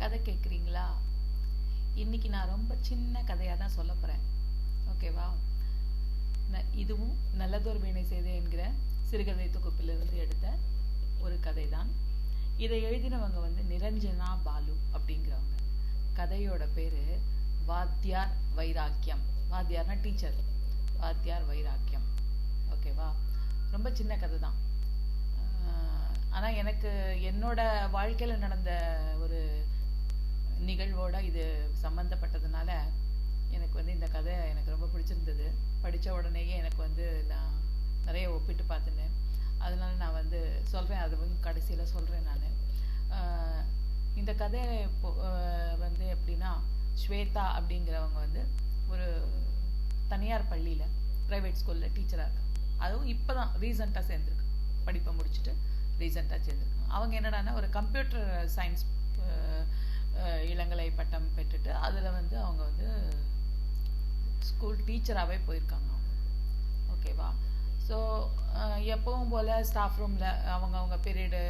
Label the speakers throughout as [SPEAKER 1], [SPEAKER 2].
[SPEAKER 1] கதை கேட்குறீங்களா? இன்னைக்கு நான் ரொம்ப சின்ன கதையாக தான் சொல்ல போகிறேன். ஓகேவா? இதுவும் நல்லதொரு வீணை செய்து என்கிற சிறுகதை தொகுப்பிலிருந்து எடுத்த ஒரு கதை தான். இதை எழுதினவங்க நிரஞ்சனா பாலு அப்படிங்கிறவங்க. கதையோட பேர் வாத்தியார் வைராக்கியம். வாத்தியார்னா டீச்சர், வாத்தியார் வைராக்கியம். ஓகேவா? ரொம்ப சின்ன கதை தான். ஆனால் எனக்கு என்னோட வாழ்க்கையில் நடந்த ஒரு நிகழ்வோட இது சம்மந்தப்பட்டதுனால எனக்கு இந்த கதை எனக்கு ரொம்ப பிடிச்சிருந்தது. படித்த உடனேயே எனக்கு நான் நிறைய ஒப்பிட்டு பார்த்துனேன். அதனால நான் சொல்கிறேன். அது கடைசியில் சொல்கிறேன். நான் இந்த கதை எப்படின்னா, ஸ்வேதா அப்படிங்கிறவங்க ஒரு தனியார் பள்ளியில் ப்ரைவேட் ஸ்கூலில் டீச்சராக இருக்காங்க. அதுவும் இப்போ தான் ரீசெண்டாக சேர்ந்துருக்கு. படிப்பை முடிச்சுட்டு ரீசெண்டாக சேர்ந்துருக்காங்க. அவங்க என்னடானா ஒரு கம்ப்யூட்டர் சயின்ஸ் இளங்கலை பட்டம் பெற்றுட்டு அதில் அவங்க ஸ்கூல் டீச்சராகவே போயிருக்காங்க அவங்க. ஓகேவா? ஸோ எப்பவும் போல் ஸ்டாஃப் ரூமில் அவங்க பீரியடு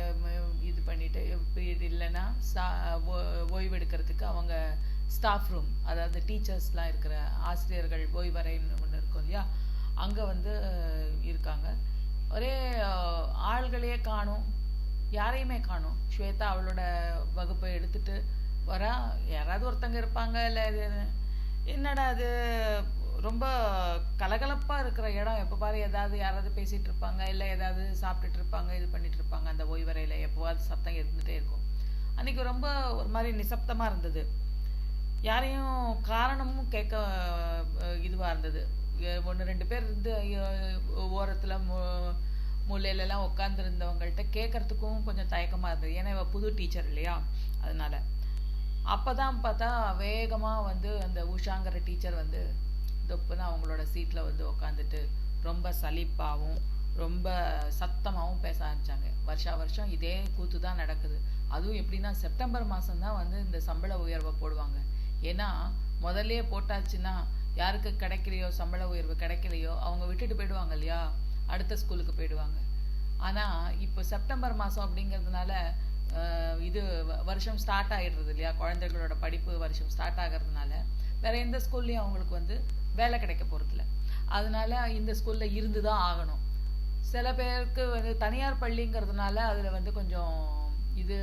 [SPEAKER 1] இது பண்ணிவிட்டு, பீரியட் இல்லைன்னா ஓய்வு எடுக்கிறதுக்கு அவங்க ஸ்டாஃப் ரூம், அதாவது டீச்சர்ஸ்லாம் இருக்கிற ஆசிரியர்கள் ஓய்வறைன்னு ஒன்று இருக்கும் இல்லையா, அங்கே இருக்காங்க. ஒரே ஆள்களையே காணும், யாரையுமே காணும். ஸ்வேதா அவளோட வகுப்பை எடுத்துகிட்டு வரா. யாராவது ஒருத்தங்க இருப்பாங்க. இல்லை என்னடா அது ரொம்ப கலகலப்பாக இருக்கிற இடம். எப்போ பாரு யாராவது பேசிகிட்டு இருப்பாங்க, இல்லை ஏதாவது சாப்பிட்டுட்டு இருப்பாங்க, இது பண்ணிட்டு இருப்பாங்க. அந்த ஓய்வறையில் எப்போவாது சத்தம் இருந்துகிட்டே இருக்கும். அன்றைக்கி ரொம்ப ஒரு மாதிரி நிசப்தமாக இருந்தது. யாரையும் காரணமும் கேட்க இதுவாக இருந்தது. ஒன்று ரெண்டு பேர் ஓரத்தில் மூலையிலலாம் உட்காந்துருந்தவங்கள்ட்ட கேட்கறதுக்கும் கொஞ்சம் தயக்கமாக இருந்தது. ஏன்னா இவள் புது டீச்சர் இல்லையா, அதனால. அப்போ தான் பார்த்தா வேகமாக அந்த உஷாங்கிற டீச்சர் தொப்புன்னு அவங்களோட சீட்டில் உட்காந்துட்டு ரொம்ப சலிப்பாகவும் ரொம்ப சத்தமாகவும் பேச ஆரம்பித்தாங்க. வருஷம் இதே கூத்து தான் நடக்குது. அதுவும் எப்படின்னா, செப்டம்பர் மாதம்தான் இந்த சம்பள உயர்வை போடுவாங்க. ஏன்னா முதல்லையே போட்டாச்சுன்னா யாருக்கு கிடைக்கலையோ, சம்பள உயர்வு கிடைக்கலையோ, அவங்க விட்டுட்டு போயிடுவாங்க இல்லையா, அடுத்த ஸ்கூலுக்கு போயிடுவாங்க. ஆனால் இப்போ செப்டம்பர் மாதம் அப்படிங்கிறதுனால இது வருஷம் ஸ்டார்ட் ஆகிடுறது இல்லையா, குழந்தைகளோட படிப்பு வருஷம் ஸ்டார்ட் ஆகிறதுனால வேறு எந்த ஸ்கூல்லையும் அவங்களுக்கு வேலை கிடைக்க போகிறதில்ல. அதனால இந்த ஸ்கூலில் இருந்து தான் ஆகணும். சில பேருக்கு தனியார் பள்ளிங்கிறதுனால அதில் கொஞ்சம் இது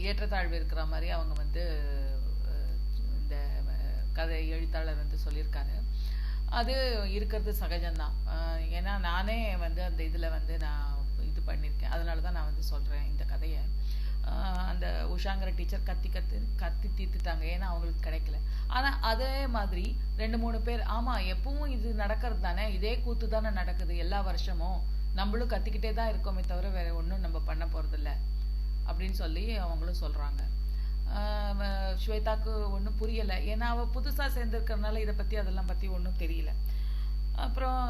[SPEAKER 1] ஏற்றத்தாழ்வு இருக்கிற மாதிரி அவங்க இந்த கதை எழுத்தாளர் சொல்லியிருக்காரு. அது இருக்கிறது சகஜம்தான். ஏன்னா நானே அந்த இதில் நான் இது பண்ணியிருக்கேன். அதனால தான் நான் சொல்கிறேன் இந்த கதையை. அந்த உஷாங்கிற டீச்சர் கத்தி தீர்த்துட்டாங்க, ஏன்னா அவங்களுக்கு கிடைக்கல. ஆனால் அதே மாதிரி 2-3 பேர், ஆமாம் எப்பவும் இது நடக்கிறது தானே, இதே கூத்து தானே நடக்குது எல்லா வருஷமும், நம்மளும் கத்திக்கிட்டே தான் இருக்கோமே தவிர வேறு ஒன்றும் நம்ம பண்ண போகிறதில்ல அப்படின்னு சொல்லி அவங்களும் சொல்கிறாங்க. ஸ்வேதாவுக்கு ஒன்றும் புரியலை. ஏன்னா அவள் புதுசாக சேர்ந்துருக்கறனால இதை பற்றி அதெல்லாம் பற்றி ஒன்றும் தெரியல. அப்புறம்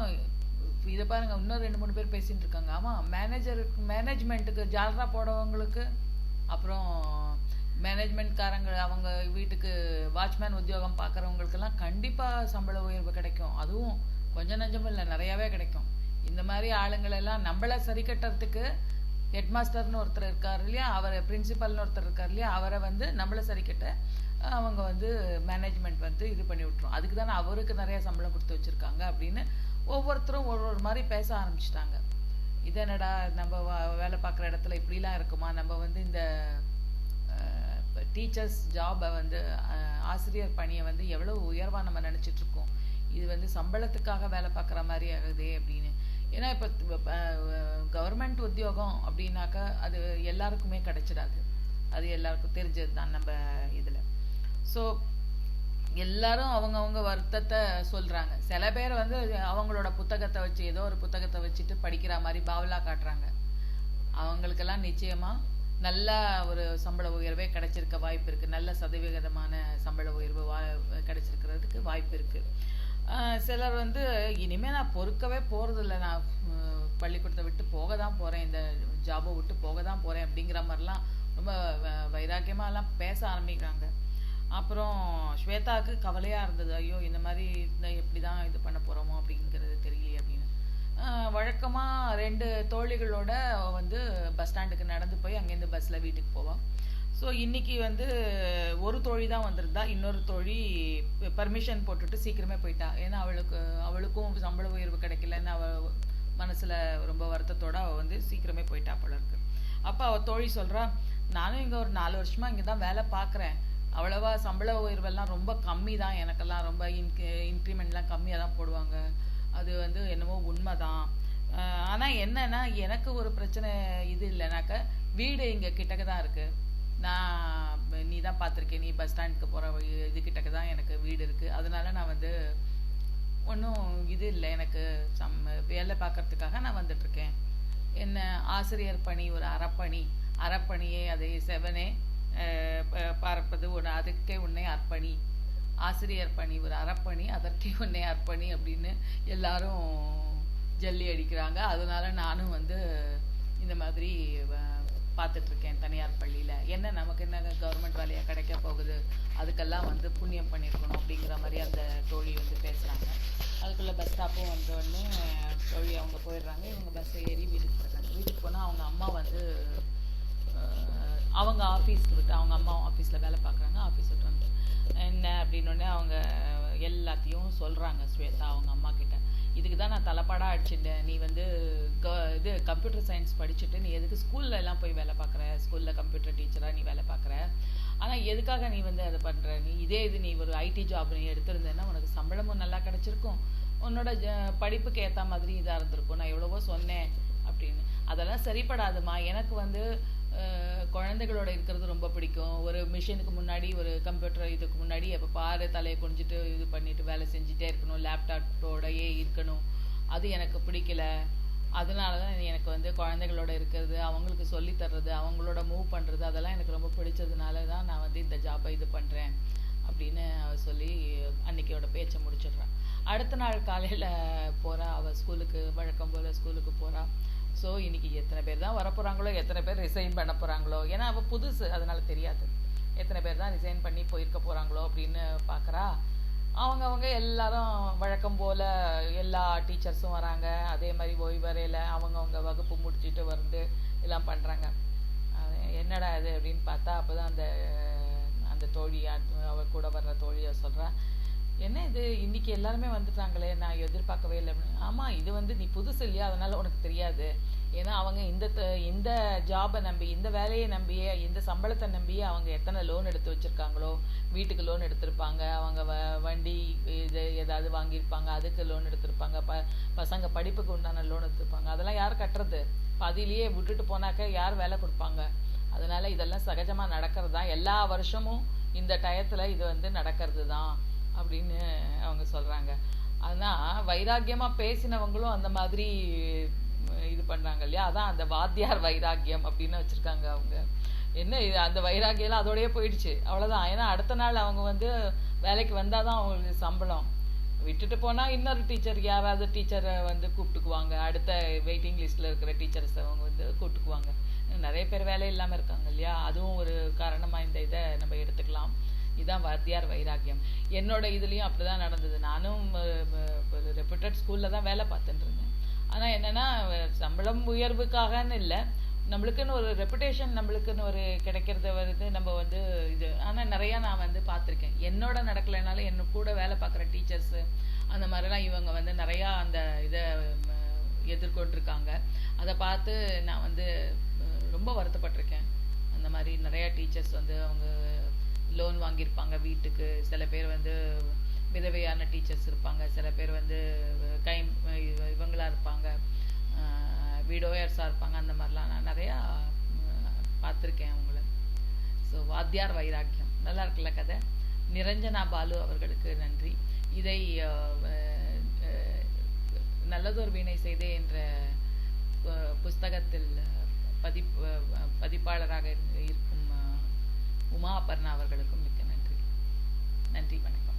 [SPEAKER 1] இதை பாருங்கள், இன்னும் 2-3 பேர் பேசிகிட்டு இருக்காங்க. ஆமாம், மேனேஜ்மெண்ட்டுக்கு ஜாலரா போடவங்களுக்கு, அப்புறம் மேனேஜ்மெண்ட்காரங்க அவங்க வீட்டுக்கு வாட்ச்மேன் உத்தியோகம் பார்க்குறவங்களுக்கெல்லாம் கண்டிப்பாக சம்பள உயர்வு கிடைக்கும். அதுவும் கொஞ்சம் நஞ்சமும் இல்லை, நிறையாவே கிடைக்கும். இந்த மாதிரி ஆளுங்களெல்லாம் நம்மளை சரி கட்டுறதுக்கு ஹெட்மாஸ்டர்னு ஒருத்தர் இருக்கார் இல்லையா, அவர் பிரின்சிபல்னு ஒருத்தர் இருக்கார் இல்லையா, அவரை நம்மளை சரி கட்ட அவங்க மேனேஜ்மெண்ட் இது பண்ணி விட்டுரும். அதுக்கு தானே அவருக்கு நிறைய சம்பளம் கொடுத்து வச்சுருக்காங்க அப்படின்னு ஒவ்வொருத்தரும் ஒரு மாதிரி பேச ஆரம்பிச்சிட்டாங்க. இது என்னடா, நம்ம வேலை பார்க்குற இடத்துல இப்படிலாம் இருக்குமா, நம்ம இந்த டீச்சர்ஸ் ஜாபை ஆசிரியர் பணியை எவ்வளோ உயர்வாக நம்ம நினச்சிட்ருக்கோம், இது சம்பளத்துக்காக வேலை பார்க்குற மாதிரி ஆகுதே அப்படின்னு. ஏன்னா இப்போ கவர்மெண்ட் உத்தியோகம் அப்படின்னாக்கா அது எல்லாருக்குமே கிடைச்சிடாது. அது எல்லாருக்கும் தெரிஞ்சது தான் நம்ம இதில். ஸோ எல்லாரும் அவங்கவுங்க வருத்தத்தை சொல்கிறாங்க. சில பேர் அவங்களோட புத்தகத்தை வச்சு, ஏதோ ஒரு புத்தகத்தை வச்சுட்டு படிக்கிற மாதிரி பாவலா காட்டுறாங்க. அவங்களுக்கெல்லாம் நிச்சயமாக நல்ல ஒரு சம்பள உயர்வே கிடைச்சிருக்க வாய்ப்பு இருக்குது. நல்ல சதவிகிதமான சம்பள உயர்வு கிடைச்சிருக்கிறதுக்கு வாய்ப்பு இருக்குது. சிலர் இனிமேல் நான் பொறுக்கவே போகிறதில்ல, நான் பள்ளிக்கூடத்தை விட்டு போக தான் போகிறேன், இந்த ஜாபை விட்டு போக தான் போகிறேன் அப்படிங்கிற மாதிரிலாம் ரொம்ப வைராக்கியமாகலாம் பேச ஆரம்பிக்கிறாங்க. அப்புறம் ஸ்வேதாவுக்கு கவலையாக இருந்தது. ஐயோ, இந்த மாதிரி எப்படி தான் இது பண்ண போகிறோமோ அப்படிங்கிறது தெரியலையே அப்படின்னு. வழக்கமாக 2 தோழிகளோட பஸ் ஸ்டாண்டுக்கு நடந்து போய் அங்கேருந்து பஸ்ஸில் வீட்டுக்கு போவாள். ஸோ இன்னைக்கு வந்து ஒரு தோழி தான் வந்திருந்தா, இன்னொரு தோழி பர்மிஷன் போட்டுட்டு சீக்கிரமே போயிட்டா. ஏன்னா அவளுக்கும் சம்பள உயர்வு கிடைக்கலன்னு மனசுல ரொம்ப வருத்தத்தோட அவ வந்து சீக்கிரமே போயிட்டா போல இருக்கு. அப்ப அவ தோழி சொல்றா, நானும் இங்க ஒரு 4 வருஷமா இங்க தான் வேலை பார்க்குறேன். அவ்வளவா சம்பள உயர்வெல்லாம் ரொம்ப கம்மி தான், எனக்கெல்லாம் ரொம்ப இன்க்ரிமெண்ட்லாம் கம்மியாக தான் போடுவாங்க. அது வந்து என்னமோ உண்மைதான். ஆனா என்னன்னா எனக்கு ஒரு பிரச்சனை இது இல்லைனாக்க, வீடு இங்க கிட்டக்க தான் இருக்கு. நான் நீ தான் பார்த்துருக்கேன், நீ பஸ் ஸ்டாண்டுக்கு போகிற வழி இது கிட்டக்க தான் எனக்கு வீடு இருக்குது. அதனால நான் வந்து ஒன்றும் இது இல்லை, எனக்கு வேலை பார்க்கறதுக்காக நான் வந்துட்டுருக்கேன். என்ன ஆசிரியர் பணி ஒரு அறப்பணி, அறப்பணியே அதை செவனே பார்ப்பது ஒன்று, அதுக்கே உன்னை அர்ப்பணி. ஆசிரியர் பணி ஒரு அறப்பணி, அதற்கே உன்னை அர்ப்பணி அப்படின்னு எல்லாரும் ஜல்லி அடிக்கிறாங்க. அதனால நானும் வந்து இந்த மாதிரி பார்த்துட்ருக்கேன் தனியார் பள்ளியில். என்ன நமக்கு என்ன கவர்மெண்ட் வேலையாக கிடைக்க போகுது, அதுக்கெல்லாம் வந்து புண்ணியம் பண்ணியிருக்கணும் அப்படிங்கிற மாதிரி அந்த தோழி வந்து பேசுகிறாங்க. அதுக்குள்ளே பஸ் ஸ்டாப்பும் வந்தோடனே தோழி அவங்க போயிடுறாங்க. இவங்க பஸ்ஸை ஏறி வீட்டுக்கு போயிடுறாங்க. வீட்டுக்கு போனால் அவங்க அம்மா வந்து அவங்க ஆஃபீஸ்க்கு விட்டு, அவங்க அம்மா ஆஃபீஸில் வேலை பார்க்குறாங்க. ஆஃபீஸ் விட்டு வந்து என்ன அப்படின்னோடனே அவங்க எல்லாத்தையும் சொல்கிறாங்க ஸ்வேதா அவங்க அம்மா கிட்ட. இதுக்கு தான் நான் தலைப்பாடாக அடிச்சுட்டேன், நீ வந்து இது கம்ப்யூட்டர் சயின்ஸ் படிச்சுட்டு நீ எதுக்கு ஸ்கூல்ல எல்லாம் போய் வேலை பார்க்குற, ஸ்கூலில் கம்ப்யூட்டர் டீச்சராக நீ வேலை பார்க்குற, ஆனால் எதுக்காக நீ வந்து அதை பண்ணுற, நீ இதே இது நீ ஒரு ஐடி ஜாப் நீ எடுத்திருந்தேன்னா உனக்கு சம்பளமும் நல்லா கிடச்சிருக்கும், உன்னோட படிப்புக்கு ஏற்ற மாதிரி இதாக இருந்திருக்கும், நான் எவ்வளவோ சொன்னேன் அப்படின்னு. அதெல்லாம் சரிப்படாதுமா, எனக்கு வந்து குழந்தைகளோட இருக்கிறது ரொம்ப பிடிக்கும். ஒரு மிஷினுக்கு முன்னாடி, ஒரு கம்ப்யூட்டர் இதுக்கு முன்னாடி எப்போ பாரு தலையை குனிஞ்சிட்டு இது பண்ணிட்டு வேலை செஞ்சுட்டே இருக்கணும், லேப்டாப்போடையே இருக்கணும், அது எனக்கு பிடிக்கல. அதனால தான் எனக்கு வந்து குழந்தைகளோட இருக்கிறது, அவங்களுக்கு சொல்லி தர்றது, அவங்களோட மூவ் பண்ணுறது, அதெல்லாம் எனக்கு ரொம்ப பிடிச்சதுனால தான் நான் வந்து இந்த ஜாப்பை இது பண்ணுறேன் அப்படின்னு அவள் சொல்லி அன்னைக்கியோட பேச்சை முடிச்சிடுறான். அடுத்த நாள் காலையில் போகிறா அவள் ஸ்கூலுக்கு, வழக்கம் போல் ஸ்கூலுக்கு போகிறா. ஸோ இன்றைக்கி எத்தனை பேர் தான் வரப்போகிறாங்களோ, எத்தனை பேர் ரிசைன் பண்ண போகிறாங்களோ, ஏன்னா அவள் புதுசு அதனால் தெரியாது, எத்தனை பேர் தான் ரிசைன் பண்ணி போயிருக்க போகிறாங்களோ அப்படின்னு பார்க்குறா. அவங்க எல்லாரும் வழக்கம் போல் எல்லா டீச்சர்ஸும் வராங்க. அதே மாதிரி ஓய்வறையில் அவங்கவுங்க வகுப்பு முடிச்சுட்டு வந்து எல்லாம் பண்ணுறாங்க. என்னடா இது அப்படின்னு பார்த்தா அப்போ தான் அந்த தோழி, அவள் கூட வர்ற தோழியை சொல்கிறா, என்ன இது இன்னைக்கு எல்லாருமே வந்துட்டாங்களே, நான் எதிர்பார்க்கவே இல்லை அப்படின்னு. ஆமாம், இது வந்து நீ புதுசு இல்லையா, அதனால உனக்கு தெரியாது. ஏன்னா அவங்க இந்த ஜாபை நம்பி, இந்த வேலையை நம்பியே, இந்த சம்பளத்தை நம்பியே அவங்க எத்தனை லோன் எடுத்து வச்சுருக்காங்களோ, வீட்டுக்கு லோன் எடுத்திருப்பாங்க, அவங்க வண்டி இது ஏதாவது வாங்கியிருப்பாங்க, அதுக்கு லோன் எடுத்திருப்பாங்க, பசங்க படிப்புக்கு உண்டான லோன் எடுத்திருப்பாங்க. அதெல்லாம் யார் கட்டுறது? பாதியிலேயே விட்டுட்டு போனாக்க யார் வேலை கொடுப்பாங்க? அதனால இதெல்லாம் சகஜமாக நடக்கிறது தான், எல்லா வருஷமும் இந்த டயத்தில் இது வந்து நடக்கிறது தான் அப்படின்னு அவங்க சொல்கிறாங்க. ஆனால் வைராக்கியமாக பேசினவங்களும் அந்த மாதிரி இது பண்ணுறாங்க இல்லையா, அதான் அந்த வாத்தியார் வைராக்கியம் அப்படின்னு வச்சுருக்காங்க அவங்க. என்ன இது, அந்த வைராக்கியெல்லாம் அதோடய போயிடுச்சு, அவ்வளோதான். ஏன்னா அடுத்த நாள் அவங்க வந்து வேலைக்கு வந்தால் தான் அவங்களுக்கு சம்பளம். விட்டுட்டு போனால் இன்னொரு டீச்சர், யாராவது டீச்சரை வந்து கூப்பிட்டுக்குவாங்க, அடுத்த வெயிட்டிங் லிஸ்ட்டில் இருக்கிற டீச்சர்ஸை அவங்க வந்து கூப்பிட்டுக்குவாங்க. நிறைய பேர் வேலை இல்லாமல் இருக்காங்க இல்லையா, அதுவும் ஒரு காரணமாக இந்த இதை நம்ம எடுத்துக்கலாம். இதுதான் வாத்தியார் வைராக்கியம். என்னோட இதுலேயும் அப்படி தான் நடந்தது. நானும் ஒரு ரெப்யூட்டட் ஸ்கூலில் தான் வேலை பார்த்துட்டு இருந்தேன். ஆனால் என்னென்னா சம்பளம் உயர்வுக்காகன்னு இல்லை, நம்மளுக்குன்னு ஒரு ரெப்புடேஷன், நம்மளுக்குன்னு ஒரு கிடைக்கிறத வருது நம்ம வந்து இது. ஆனால் நிறையா நான் வந்து பார்த்துருக்கேன், என்னோட நடக்கலைனாலும் என்ன கூட வேலை பார்க்குற டீச்சர்ஸு அந்த மாதிரிலாம் இவங்க வந்து நிறையா அந்த இதை எதிர்கொண்டிருக்காங்க. அதை பார்த்து நான் வந்து ரொம்ப வருத்தப்பட்டிருக்கேன். அந்த மாதிரி நிறையா டீச்சர்ஸ் வந்து அவங்க லோன் வாங்கியிருப்பாங்க வீட்டுக்கு, சில பேர் வந்து விதவையான டீச்சர்ஸ் இருப்பாங்க, சில பேர் வந்து இவங்களாக இருப்பாங்க, விடோயர்ஸாக இருப்பாங்க. அந்த மாதிரிலாம் நான் நிறையா பார்த்துருக்கேன் அவங்கள. ஸோ வாத்தியார் வைராக்கியம் நல்லா இருக்குல்ல கதை. நிரஞ்சனா பாலு அவர்களுக்கு நன்றி. இதை நல்லதொரு வீணை செய்தே என்ற புஸ்தகத்தில் பதிப்பாளராக இருக்கும் உமா அபர்ணா அவர்களுக்கும் மிக்க நன்றி. நன்றி, வணக்கம்.